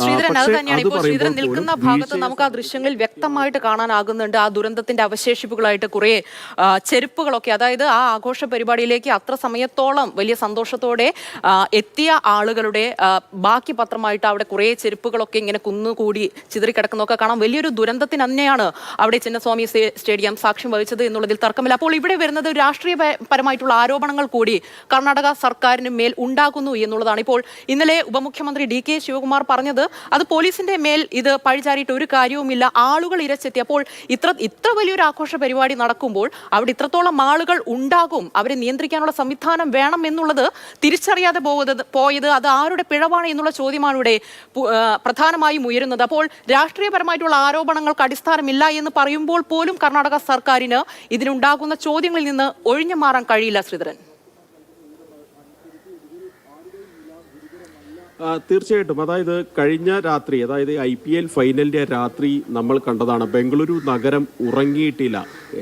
ശ്രീധരൻ അത് തന്നെയാണ് ഇപ്പോൾ ശ്രീധരൻ നിൽക്കുന്ന ഭാഗത്ത് നമുക്ക് ആ ദൃശ്യങ്ങളിൽ വ്യക്തമായിട്ട് കാണാനാകുന്നുണ്ട്. ആ ദുരന്തത്തിന്റെ അവശേഷിപ്പുകളായിട്ട് കുറെ ചെരുപ്പുകളൊക്കെ, അതായത് ആ ആഘോഷ പരിപാടിയിലേക്ക് അത്ര സമയത്തോളം വലിയ സന്തോഷത്തോടെ എത്തിയ ആളുകളുടെ ബാക്കി പത്രമായിട്ട് അവിടെ കുറെ ചെരുപ്പുകളൊക്കെ ഇങ്ങനെ കുന്നുകൂടി ചിതറിക്കിടക്കുന്നൊക്കെ കാണാം. വലിയൊരു ദുരന്തത്തിന് തന്നെയാണ് അവിടെ ചിന്നസ്വാമി സ്റ്റേഡിയം സാക്ഷ്യം വഹിച്ചത് എന്നുള്ളതിൽ തർക്കമില്ല. അപ്പോൾ ഇവിടെ വരുന്നത് രാഷ്ട്രീയപരമായിട്ടുള്ള ആരോപണങ്ങൾ കൂടി കർണാടക സർക്കാരിന് മേൽ ഉണ്ടാകുന്നു എന്നുള്ളതാണ്. ഇപ്പോൾ ഇന്നലെ ഉപമുഖ്യമന്ത്രി DK ശിവകുമാർ പറഞ്ഞത് അത് പോലീസിന്റെ മേൽ ഇത് പഴിചാരിയിട്ട് ഒരു കാര്യവുമില്ല, ആളുകൾ ഇരച്ചെത്തിയപ്പോൾ ഇത്ര വലിയൊരു ആഘോഷ പരിപാടി നടക്കുമ്പോൾ അവിടെ ഇത്രത്തോളം ആളുകൾ ഉണ്ടാകും, അവരെ നിയന്ത്രിക്കാനുള്ള സംവിധാനം വേണം എന്നുള്ളത് തിരിച്ചറിയാതെ പോയത് അത് ആരുടെ പിഴവാണ് എന്നുള്ള ചോദ്യമാണ് ഇവിടെ പ്രധാനമായും ഉയരുന്നത്. അപ്പോൾ രാഷ്ട്രീയപരമായിട്ടുള്ള ആരോപണങ്ങൾക്ക് അടിസ്ഥാനമില്ല എന്ന് പറയുമ്പോൾ പോലും കർണാടക സർക്കാരിന് ഇതിനുണ്ടാകുന്ന ചോദ്യങ്ങളിൽ നിന്ന് ഒഴിഞ്ഞു മാറാൻ കഴിയില്ല. ശ്രീധരൻ, തീർച്ചയായിട്ടും. അതായത് കഴിഞ്ഞ രാത്രി, അതായത് IPL ഫൈനലിന്റെ രാത്രി നമ്മൾ കണ്ടതാണ്. ബംഗളൂരു നഗരം ഉറങ്ങിയിട്ടില്ല.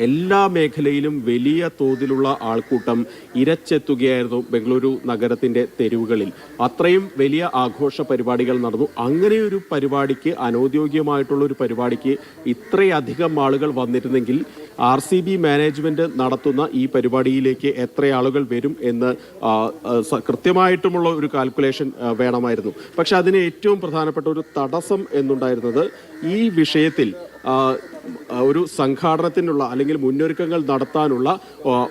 എല്ലാ മേഖലയിലും വലിയ തോതിലുള്ള ആൾക്കൂട്ടം ഇരച്ചെത്തുകയായിരുന്നു ബംഗളൂരു നഗരത്തിന്റെ തെരുവുകളിൽ. അത്രയും വലിയ ആഘോഷ പരിപാടികൾ നടന്നു. അങ്ങനെയൊരു പരിപാടിക്ക്, അനൗദ്യോഗികമായിട്ടുള്ള ഒരു പരിപാടിക്ക് ഇത്രയധികം ആളുകൾ വന്നിരുന്നെങ്കിൽ RCB മാനേജ്മെന്റ് നടത്തുന്ന ഈ പരിപാടിയിലേക്ക് എത്ര ആളുകൾ വരും എന്ന് കൃത്യമായിട്ടുമുള്ള ഒരു കാൽക്കുലേഷൻ വേണമായിരുന്നു. പക്ഷെ അതിന് ഏറ്റവും പ്രധാനപ്പെട്ട ഒരു തടസ്സം എന്നുണ്ടായിരുന്നത് ഈ വിഷയത്തിൽ ഒരു സംഘാടനത്തിനുള്ള അല്ലെങ്കിൽ മുന്നൊരുക്കങ്ങൾ നടത്താനുള്ള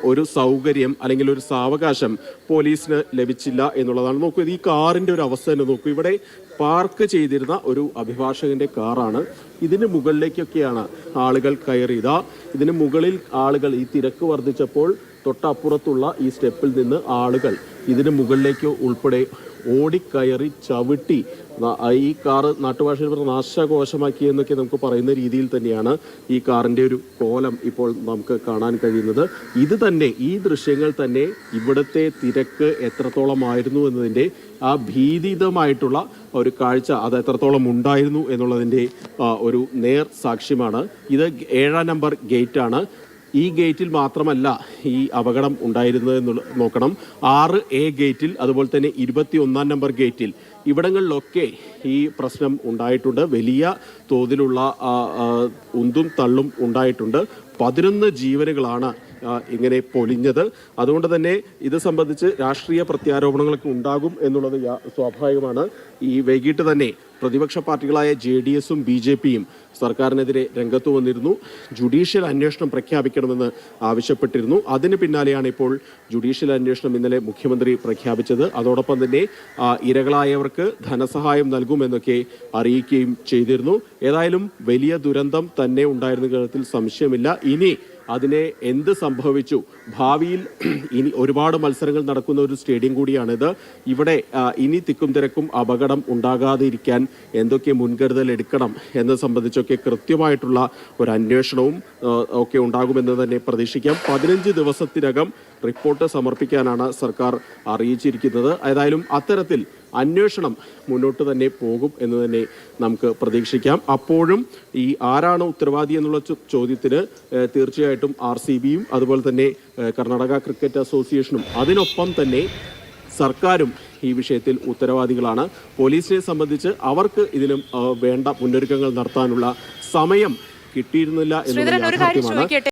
ഒരു സൗകര്യം അല്ലെങ്കിൽ ഒരു സാവകാശം പോലീസിന് ലഭിച്ചില്ല എന്നുള്ളതാണ്. നോക്കൂ, ഈ കാറിന്റെ ഒരു അവസ്ഥ തന്നെ നോക്കൂ. ഇവിടെ പാർക്ക് ചെയ്തിരുന്ന ഒരു അഭിഭാഷകന്റെ കാറാണ്. ഇതിന് മുകളിലേക്കൊക്കെയാണ് ആളുകൾ കയറിയത്. ഇതിന് മുകളിൽ ആളുകൾ, ഈ തിരക്ക് വർദ്ധിച്ചപ്പോൾ തൊട്ടപ്പുറത്തുള്ള ഈ സ്റ്റെപ്പിൽ നിന്ന് ആളുകൾ ഇതിന് മുകളിലേക്ക് ഉൾപ്പെടെ ഓടിക്കയറി ചവിട്ടി ഈ കാറ് നാട്ടുഭാഷയിൽ പറഞ്ഞ നാശകോശമാക്കി എന്നൊക്കെ നമുക്ക് പറയുന്ന രീതിയിൽ തന്നെയാണ് ഈ കാറിന്റെ ഒരു കോലം ഇപ്പോൾ നമുക്ക് കാണാൻ കഴിയുന്നത്. ഇത് തന്നെ, ഈ ദൃശ്യങ്ങൾ തന്നെ ഇവിടുത്തെ തിരക്ക് എത്രത്തോളമായിരുന്നു എന്നതിൻ്റെ ആ ഭീതിതമായിട്ടുള്ള ഒരു കാഴ്ച അത് എത്രത്തോളം ഉണ്ടായിരുന്നു എന്നുള്ളതിൻ്റെ ഒരു നേർ സാക്ഷ്യമാണ്. ഇത് 7-ാം നമ്പർ ഗേറ്റാണ്. ഈ ഗേറ്റിൽ മാത്രമല്ല ഈ അപകടം ഉണ്ടായിരുന്നത് എന്ന് നോക്കണം. 6A ഗേറ്റിൽ, അതുപോലെ തന്നെ 21-ാം നമ്പർ ഗേറ്റിൽ, ഇവിടങ്ങളിലൊക്കെ ഈ പ്രശ്നം ഉണ്ടായിട്ടുണ്ട്. വലിയ തോതിലുള്ള ഉന്തും തള്ളും ഉണ്ടായിട്ടുണ്ട്. 11 ജീവനുകളാണ് ഇങ്ങനെ പൊലിഞ്ഞത്. അതുകൊണ്ട് തന്നെ ഇത് സംബന്ധിച്ച് രാഷ്ട്രീയ പ്രത്യാരോപണങ്ങളൊക്കെ ഉണ്ടാകും എന്നുള്ളത് സ്വാഭാവികമാണ്. ഈ വൈകിട്ട് തന്നെ പ്രതിപക്ഷ പാർട്ടികളായ JDS-ഉം BJP-യും സർക്കാരിനെതിരെ രംഗത്ത് വന്നിരുന്നു. ജുഡീഷ്യൽ അന്വേഷണം പ്രഖ്യാപിക്കണമെന്ന് ആവശ്യപ്പെട്ടിരുന്നു. അതിന് പിന്നാലെയാണ് ഇപ്പോൾ ജുഡീഷ്യൽ അന്വേഷണം ഇന്നലെ മുഖ്യമന്ത്രി പ്രഖ്യാപിച്ചത്. അതോടൊപ്പം തന്നെ ഇരകളായവർക്ക് ധനസഹായം നൽകുമെന്നൊക്കെ അറിയിക്കുകയും ചെയ്തിരുന്നു. ഏതായാലും വലിയ ദുരന്തം തന്നെ ഉണ്ടായിരുന്ന കാര്യത്തിൽ സംശയമില്ല. ഇനി അതിനെ എന്ത് സംഭവിച്ചു, ഭാവിയിൽ ഇനി ഒരുപാട് മത്സരങ്ങൾ നടക്കുന്ന ഒരു സ്റ്റേഡിയം കൂടിയാണിത്. ഇവിടെ ഇനി തിക്കും തിരക്കും അപകടം ഉണ്ടാകാതെ ഇരിക്കാൻ എന്തൊക്കെ മുൻകരുതൽ എടുക്കണം എന്നത് സംബന്ധിച്ചൊക്കെ കൃത്യമായിട്ടുള്ള ഒരു അന്വേഷണവും ഒക്കെ ഉണ്ടാകുമെന്ന് തന്നെ പ്രതീക്ഷിക്കാം. 15 ദിവസത്തിനകം റിപ്പോർട്ട് സമർപ്പിക്കാനാണ് സർക്കാർ അറിയിച്ചിരിക്കുന്നത്. ഏതായാലും അത്തരത്തിൽ അന്വേഷണം മുന്നോട്ട് തന്നെ പോകും എന്ന് തന്നെ നമുക്ക് പ്രതീക്ഷിക്കാം. അപ്പോഴും ഈ ആരാണ് ഉത്തരവാദി എന്നുള്ള ചോദ്യത്തിന് തീർച്ചയായിട്ടും RCB-യും അതുപോലെ തന്നെ കർണാടക ക്രിക്കറ്റ് അസോസിയേഷനും അതിനൊപ്പം തന്നെ സർക്കാരും ഈ വിഷയത്തിൽ ഉത്തരവാദികളാണ്. പോലീസിനെ സംബന്ധിച്ച് അവർക്ക് ഇതിലും വേണ്ട മുന്നൊരുക്കങ്ങൾ നടത്താനുള്ള സമയം കിട്ടിയിരുന്നില്ല എന്നുള്ളത് യാഥാർത്ഥ്യമാണ്.